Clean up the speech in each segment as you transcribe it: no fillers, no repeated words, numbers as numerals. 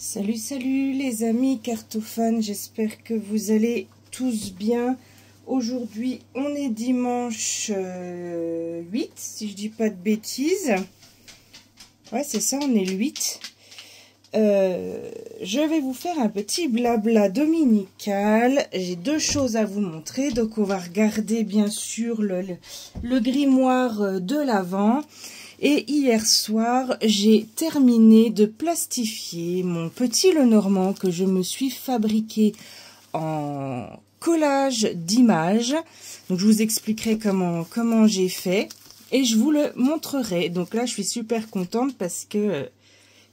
Salut, salut les amis cartophanes, j'espère que vous allez tous bien. Aujourd'hui, on est dimanche 8, si je dis pas de bêtises. Ouais, c'est ça, on est le 8. Je vais vous faire un petit blabla dominical. J'ai deux choses à vous montrer. Donc, on va regarder bien sûr le grimoire de l'Avent. Et hier soir, j'ai terminé de plastifier mon petit Lenormand que je me suis fabriqué en collage d'images. Donc, je vous expliquerai comment j'ai fait et je vous le montrerai. Donc là, je suis super contente parce que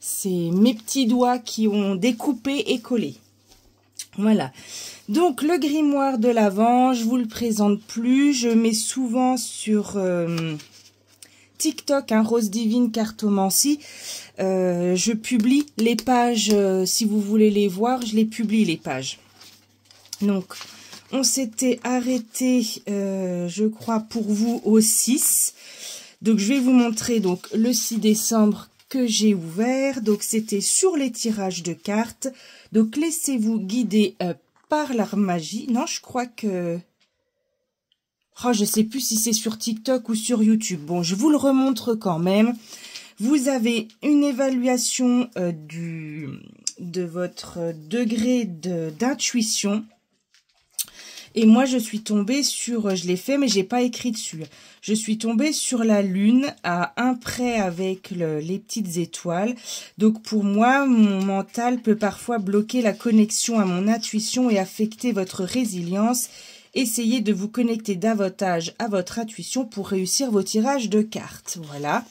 c'est mes petits doigts qui ont découpé et collé. Voilà. Donc, le grimoire de l'Avent, je vous le présente plus. Je mets souvent sur TikTok, Rose Divine Cartomancie. Je publie les pages, si vous voulez les voir, je les publie les pages. Donc, on s'était arrêté, je crois, pour vous au 6. Donc, je vais vous montrer donc le 6 décembre que j'ai ouvert. Donc, c'était sur les tirages de cartes. Donc, laissez-vous guider par la magie. Non, je crois que... Oh, je ne sais plus si c'est sur TikTok ou sur YouTube. Bon, je vous le remontre quand même. Vous avez une évaluation de votre degré d'intuition. Et moi, je suis tombée sur... Je l'ai fait, mais j'ai pas écrit dessus. Je suis tombée sur la lune à un près avec les petites étoiles. Donc, pour moi, mon mental peut parfois bloquer la connexion à mon intuition et affecter votre résilience. Essayez de vous connecter davantage à votre intuition pour réussir vos tirages de cartes. Voilà.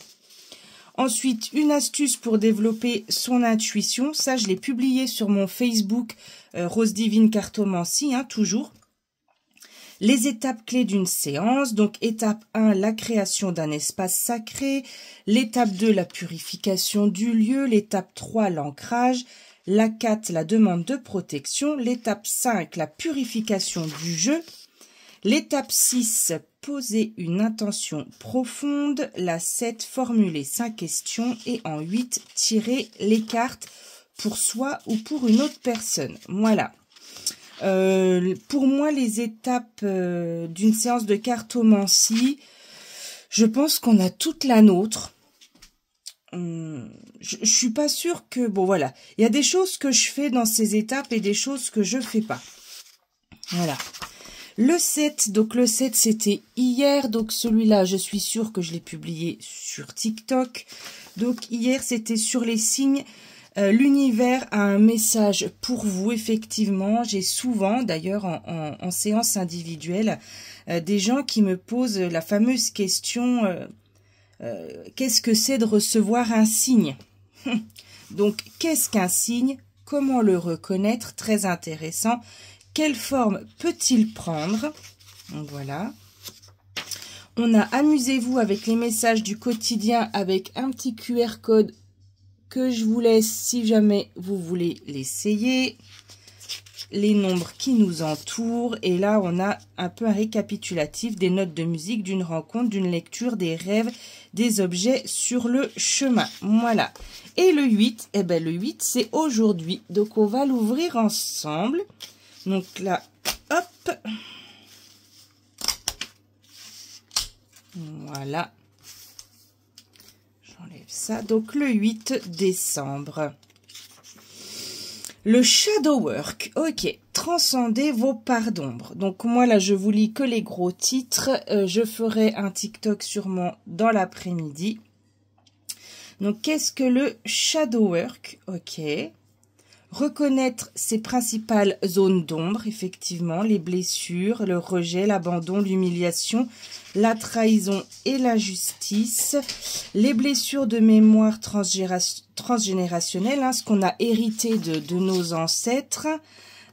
Ensuite, une astuce pour développer son intuition. Ça, je l'ai publié sur mon Facebook Rose Divine Cartomancie, toujours. Les étapes clés d'une séance. Donc, étape 1, la création d'un espace sacré. L'étape 2, la purification du lieu. L'étape 3, l'ancrage. La 4, la demande de protection. L'étape 5, la purification du jeu. L'étape 6, poser une intention profonde. La 7, formuler 5 questions. Et en 8, tirer les cartes pour soi ou pour une autre personne. Voilà. Pour moi, les étapes d'une séance de cartomancie, je pense qu'on a toute la nôtre. Je suis pas sûre que... Bon, voilà. Il y a des choses que je fais dans ces étapes et des choses que je fais pas. Voilà. Le 7, donc le 7, c'était hier. Donc celui-là, je suis sûre que je l'ai publié sur TikTok. Donc hier, c'était sur les signes. L'univers a un message pour vous, effectivement. J'ai souvent, d'ailleurs, en séance individuelle, des gens qui me posent la fameuse question... qu'est-ce que c'est de recevoir un signe? Donc, qu'est-ce qu'un signe? Comment le reconnaître? Très intéressant. Quelle forme peut-il prendre? Donc, voilà. On a amusez-vous avec les messages du quotidien avec un petit QR code que je vous laisse si jamais vous voulez l'essayer. Les nombres qui nous entourent. Et là, on a un peu un récapitulatif des notes de musique, d'une rencontre, d'une lecture, des rêves, des objets sur le chemin. Voilà. Et le 8, eh ben le 8, c'est aujourd'hui. Donc, on va l'ouvrir ensemble. Donc là, hop. Voilà. J'enlève ça. Donc, le 8 décembre. Le shadow work, ok, transcendez vos parts d'ombre. Donc moi là je vous lis que les gros titres, je ferai un TikTok sûrement dans l'après-midi. Donc qu'est-ce que le shadow work? Ok, reconnaître ses principales zones d'ombre, effectivement, les blessures, le rejet, l'abandon, l'humiliation, la trahison et l'injustice, les blessures de mémoire transgénérationnelles, ce qu'on a hérité de nos ancêtres,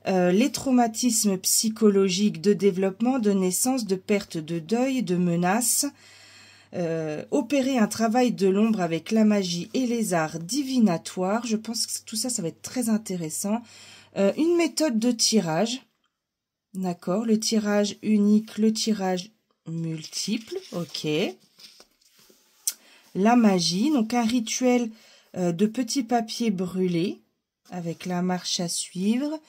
les traumatismes psychologiques de développement, de naissance, de perte, de deuil, de menaces, opérer un travail de l'ombre avec la magie et les arts divinatoires. Je pense que tout ça, ça va être très intéressant. Une méthode de tirage, d'accord, le tirage unique, le tirage multiple, ok. La magie, donc un rituel de petits papiers brûlés, avec la marche à suivre.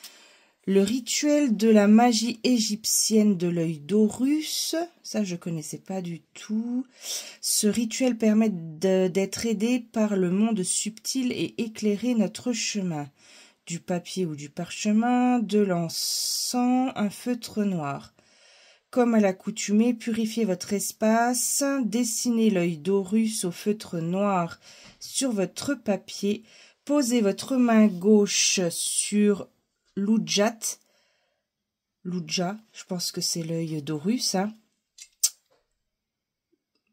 Le rituel de la magie égyptienne de l'œil d'Horus, ça je connaissais pas du tout. Ce rituel permet d'être aidé par le monde subtil et éclairer notre chemin. Du papier ou du parchemin, de l'encens, un feutre noir. Comme à l'accoutumée, purifiez votre espace, dessinez l'œil d'Horus au feutre noir sur votre papier, posez votre main gauche sur l'Udjat, je pense que c'est l'œil d'Horus, hein.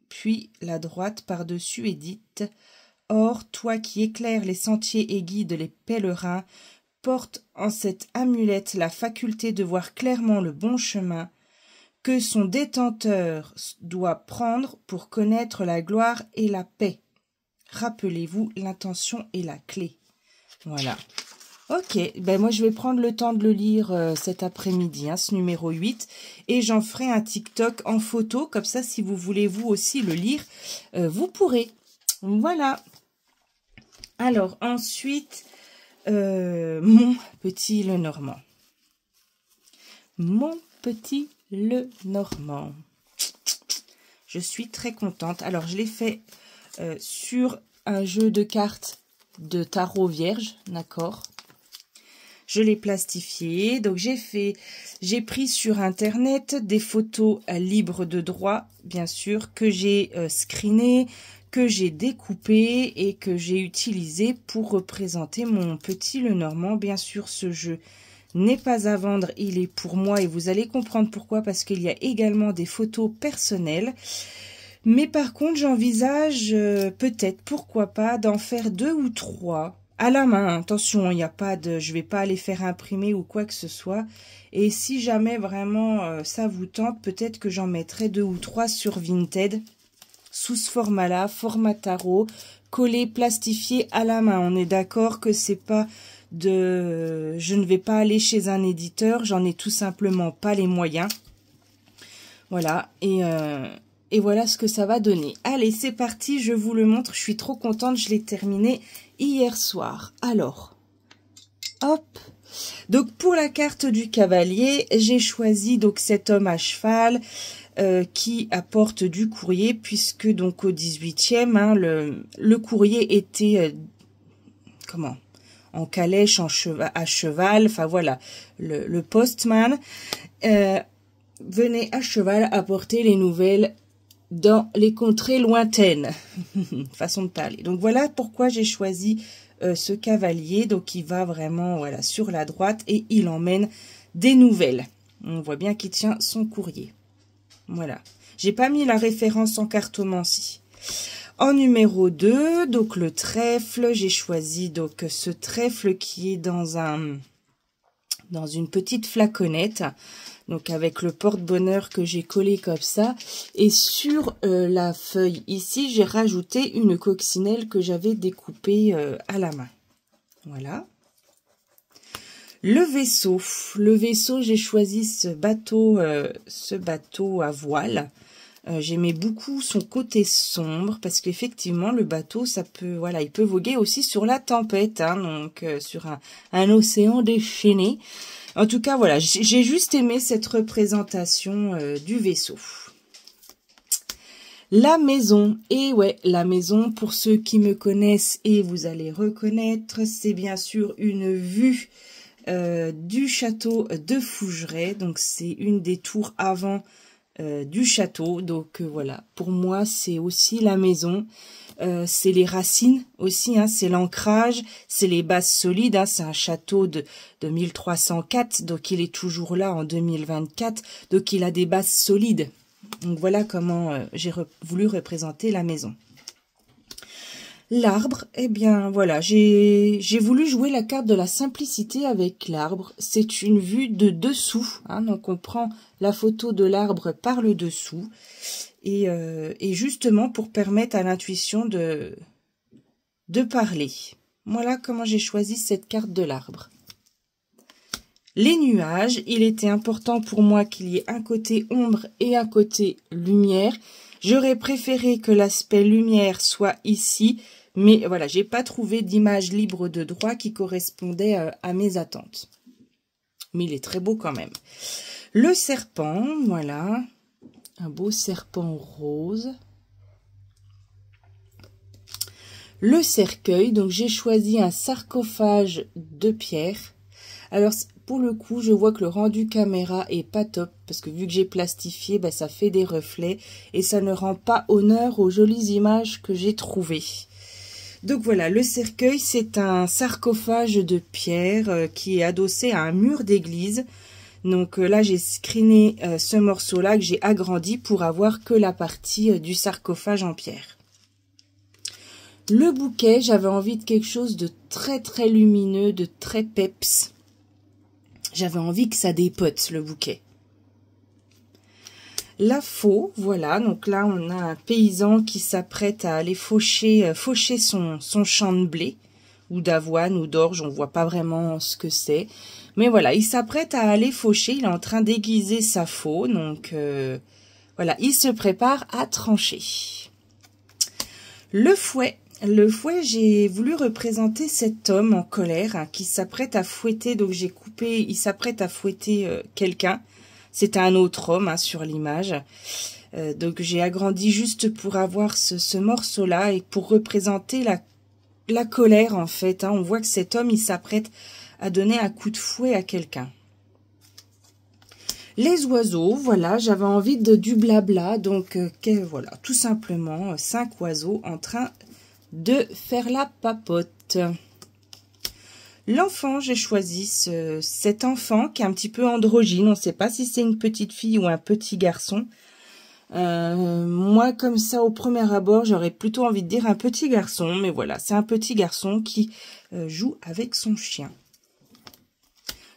Puis la droite par-dessus et dites « Or, toi qui éclaires les sentiers et guides les pèlerins, porte en cette amulette la faculté de voir clairement le bon chemin que son détenteur doit prendre pour connaître la gloire et la paix. Rappelez-vous, l'intention est la clé. » Voilà. Ok, ben moi je vais prendre le temps de le lire cet après-midi, hein, ce numéro 8, et j'en ferai un TikTok en photo, comme ça si vous voulez vous aussi le lire, vous pourrez. Voilà. Alors ensuite, mon petit Lenormand. Mon petit Lenormand. Je suis très contente. Alors je l'ai fait sur un jeu de cartes de tarot vierge, d'accord. Je l'ai plastifié, donc j'ai pris sur internet des photos libres de droit, bien sûr, que j'ai screenées, que j'ai découpées et que j'ai utilisées pour représenter mon petit Lenormand. Bien sûr, ce jeu n'est pas à vendre, il est pour moi et vous allez comprendre pourquoi, parce qu'il y a également des photos personnelles. Mais par contre, j'envisage peut-être, pourquoi pas, d'en faire 2 ou 3. À la main, attention, il n'y a pas de, je vais pas les faire imprimer ou quoi que ce soit. Et si jamais vraiment ça vous tente, peut-être que j'en mettrai 2 ou 3 sur Vinted, sous ce format-là, format tarot, collé, plastifié à la main. On est d'accord que c'est pas de, je ne vais pas aller chez un éditeur, j'en ai tout simplement pas les moyens. Voilà, et voilà ce que ça va donner. Allez, c'est parti, je vous le montre. Je suis trop contente, je l'ai terminé hier soir. Alors, hop. Donc, pour la carte du cavalier, j'ai choisi donc cet homme à cheval qui apporte du courrier, puisque donc au 18e, hein, le courrier était, en calèche, à cheval, enfin voilà, le postman venait à cheval apporter les nouvelles dans les contrées lointaines, façon de parler. Donc voilà pourquoi j'ai choisi ce cavalier. Donc il va vraiment voilà sur la droite et il emmène des nouvelles. On voit bien qu'il tient son courrier. Voilà. J'ai pas mis la référence en cartomancie. En numéro 2, donc le trèfle, j'ai choisi donc ce trèfle qui est dans une petite flaconnette. Donc avec le porte-bonheur que j'ai collé comme ça. Et sur la feuille ici, j'ai rajouté une coccinelle que j'avais découpée à la main. Voilà. Le vaisseau. Le vaisseau, j'ai choisi ce bateau à voile. J'aimais beaucoup son côté sombre parce qu'effectivement le bateau, ça peut, voilà, il peut voguer aussi sur la tempête, hein, donc sur un océan déchaîné. En tout cas, voilà, j'ai juste aimé cette représentation du vaisseau. La maison, et ouais, la maison, pour ceux qui me connaissent et vous allez reconnaître, c'est bien sûr une vue du château de Fougeray. Donc c'est une des tours avant du château. Donc voilà, pour moi c'est aussi la maison. C'est les racines aussi, hein, c'est l'ancrage, c'est les bases solides, hein, c'est un château de 1304, donc il est toujours là en 2024, donc il a des bases solides. Donc voilà comment j'ai voulu représenter la maison. L'arbre, eh bien voilà, j'ai voulu jouer la carte de la simplicité avec l'arbre. C'est une vue de dessous, hein, donc on prend la photo de l'arbre par le dessous. Et justement pour permettre à l'intuition de parler. Voilà comment j'ai choisi cette carte de l'arbre. Les nuages, il était important pour moi qu'il y ait un côté ombre et un côté lumière. J'aurais préféré que l'aspect lumière soit ici, Mais voilà, j'ai pas trouvé d'image libre de droit qui correspondait à mes attentes. Mais il est très beau quand même. Le serpent, voilà. Un beau serpent rose. Le cercueil, donc j'ai choisi un sarcophage de pierre. Alors pour le coup, je vois que le rendu caméra est pas top, parce que vu que j'ai plastifié, ben, ça fait des reflets et ça ne rend pas honneur aux jolies images que j'ai trouvées. Donc voilà, le cercueil, c'est un sarcophage de pierre qui est adossé à un mur d'église. Donc là, j'ai screené ce morceau-là que j'ai agrandi pour avoir que la partie du sarcophage en pierre. Le bouquet, j'avais envie de quelque chose de très très lumineux, de très peps. J'avais envie que ça dépote, le bouquet. La faux, voilà, donc là on a un paysan qui s'apprête à aller faucher son champ de blé, ou d'avoine, ou d'orge, on voit pas vraiment ce que c'est. Mais voilà, il s'apprête à aller faucher, il est en train d'aiguiser sa faux, donc voilà, il se prépare à trancher. Le fouet, j'ai voulu représenter cet homme en colère hein, qui s'apprête à fouetter, donc j'ai coupé, il s'apprête à fouetter quelqu'un. C'est un autre homme hein, sur l'image. Donc j'ai agrandi juste pour avoir ce morceau-là et pour représenter la colère en fait. Hein. On voit que cet homme, il s'apprête à donner un coup de fouet à quelqu'un. Les oiseaux, voilà, j'avais envie du blabla. Donc voilà, tout simplement 5 oiseaux en train de faire la papote. L'enfant, j'ai choisi cet enfant qui est un petit peu androgyne. On ne sait pas si c'est une petite fille ou un petit garçon. Moi, comme ça, au premier abord, j'aurais plutôt envie de dire un petit garçon. Mais voilà, c'est un petit garçon qui joue avec son chien.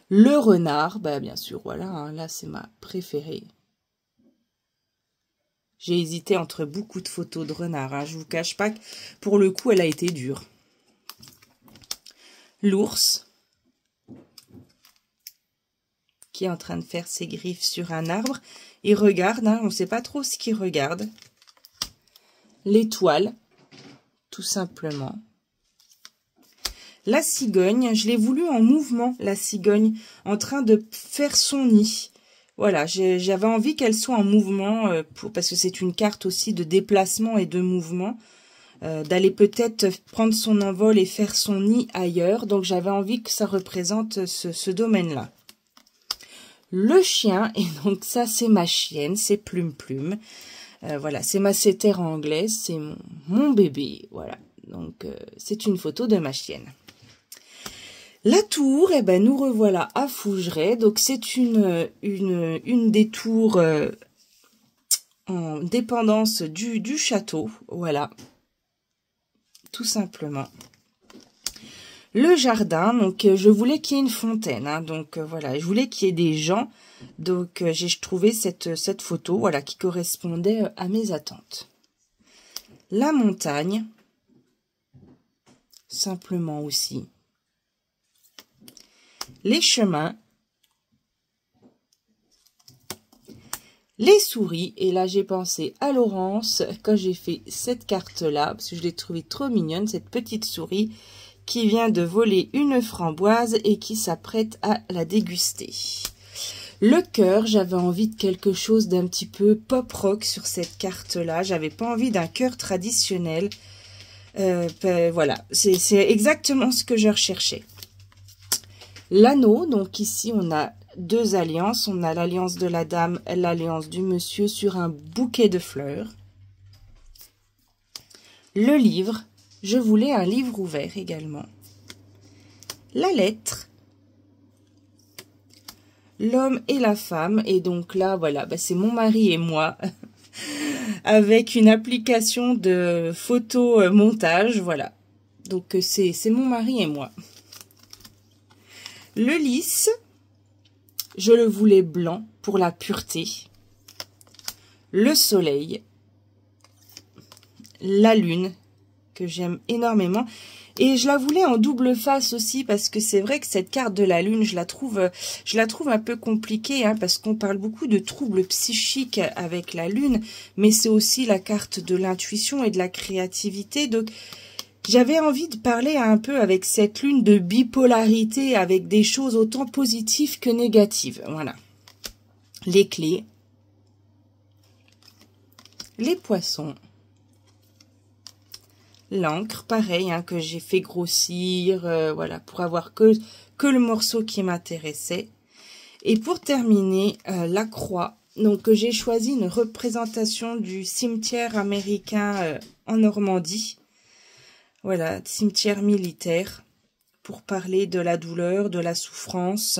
Le renard, bah, bien sûr, voilà, hein, là, c'est ma préférée. J'ai hésité entre beaucoup de photos de renard. Hein. Je vous cache pas que pour le coup, elle a été dure. L'ours qui est en train de faire ses griffes sur un arbre. Il regarde, hein, on ne sait pas trop ce qu'il regarde. L'étoile, tout simplement. La cigogne, je l'ai voulu en mouvement, la cigogne, en train de faire son nid. Voilà, j'avais envie qu'elle soit en mouvement, parce que c'est une carte aussi de déplacement et de mouvement, d'aller peut-être prendre son envol et faire son nid ailleurs. Donc j'avais envie que ça représente ce domaine-là. Le chien, et donc ça c'est ma chienne, c'est Plume Plume. Voilà, c'est ma setter anglaise, c'est mon bébé, voilà. Donc c'est une photo de ma chienne. La tour, eh ben, nous revoilà à Fougeray. Donc, c'est une des tours en dépendance du château. Voilà. Tout simplement. Le jardin, donc, je voulais qu'il y ait une fontaine. Hein, donc, voilà, je voulais qu'il y ait des gens. Donc, j'ai trouvé cette photo, voilà, qui correspondait à mes attentes. La montagne. Simplement aussi. Les chemins, les souris, et là j'ai pensé à Laurence quand j'ai fait cette carte-là, parce que je l'ai trouvée trop mignonne, cette petite souris qui vient de voler une framboise et qui s'apprête à la déguster. Le cœur, j'avais envie de quelque chose d'un petit peu pop-rock sur cette carte-là, j'avais pas envie d'un cœur traditionnel, voilà, c'est exactement ce que je recherchais. L'anneau, donc ici on a 2 alliances, on a l'alliance de la dame, l'alliance du monsieur sur un bouquet de fleurs. Le livre, je voulais un livre ouvert également. La lettre, l'homme et la femme, et donc là voilà, bah, c'est mon mari et moi, avec une application de photo montage, voilà. Donc c'est mon mari et moi. Le lys, je le voulais blanc pour la pureté. Le soleil. La lune, que j'aime énormément. Et je la voulais en double face aussi, parce que c'est vrai que cette carte de la lune, je la trouve un peu compliquée, hein, parce qu'on parle beaucoup de troubles psychiques avec la lune, mais c'est aussi la carte de l'intuition et de la créativité. Donc, J'avais envie de parler un peu avec cette lune de bipolarité, avec des choses autant positives que négatives. Voilà. Les clés. Les poissons. L'encre, pareil, hein, que j'ai fait grossir, voilà, pour avoir que le morceau qui m'intéressait. Et pour terminer, la croix. Donc, j'ai choisi une représentation du cimetière américain en Normandie. Voilà, cimetière militaire, pour parler de la douleur, de la souffrance,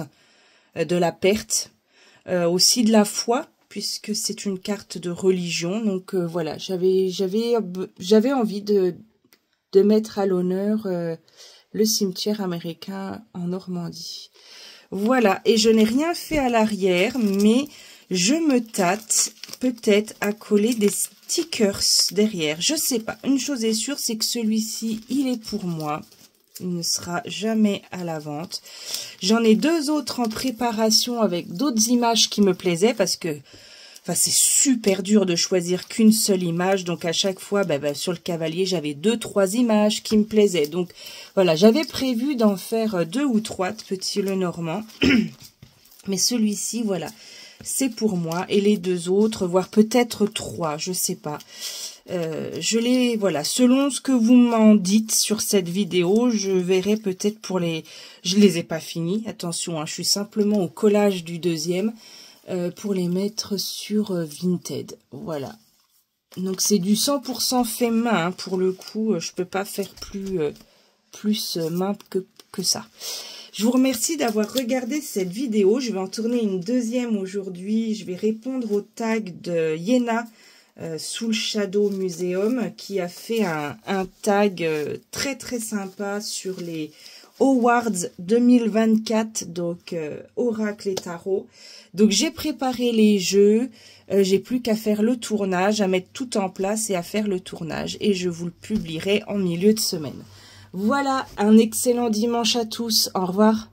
de la perte, aussi de la foi, puisque c'est une carte de religion. Donc voilà, j'avais envie de mettre à l'honneur le cimetière américain en Normandie. Voilà, et je n'ai rien fait à l'arrière, mais je me tâte peut-être à coller des stickers derrière. Je sais pas. Une chose est sûre, c'est que celui-ci, il est pour moi. Il ne sera jamais à la vente. J'en ai 2 autres en préparation avec d'autres images qui me plaisaient parce que c'est super dur de choisir qu'une seule image. Donc, à chaque fois, sur le cavalier, j'avais 2-3 images qui me plaisaient. Donc, voilà, j'avais prévu d'en faire 2 ou 3 de petits Lenormand. Mais celui-ci, voilà, c'est pour moi. Et les 2 autres, voire peut-être 3, je sais pas. Voilà, selon ce que vous m'en dites sur cette vidéo, je verrai peut-être pour les... Je les ai pas finis, attention, hein, je suis simplement au collage du 2e pour les mettre sur Vinted. Voilà. Donc c'est du 100% fait main, hein, pour le coup, je peux pas faire plus main que ça. Je vous remercie d'avoir regardé cette vidéo. Je vais en tourner une 2e aujourd'hui. Je vais répondre au tag de Yéna Soul Shadow Museum qui a fait un tag très très sympa sur les Awards 2024, donc Oracle et Tarot. Donc j'ai préparé les jeux, j'ai plus qu'à faire le tournage, à mettre tout en place et à faire le tournage. Et je vous le publierai en milieu de semaine. Voilà, un excellent dimanche à tous. Au revoir.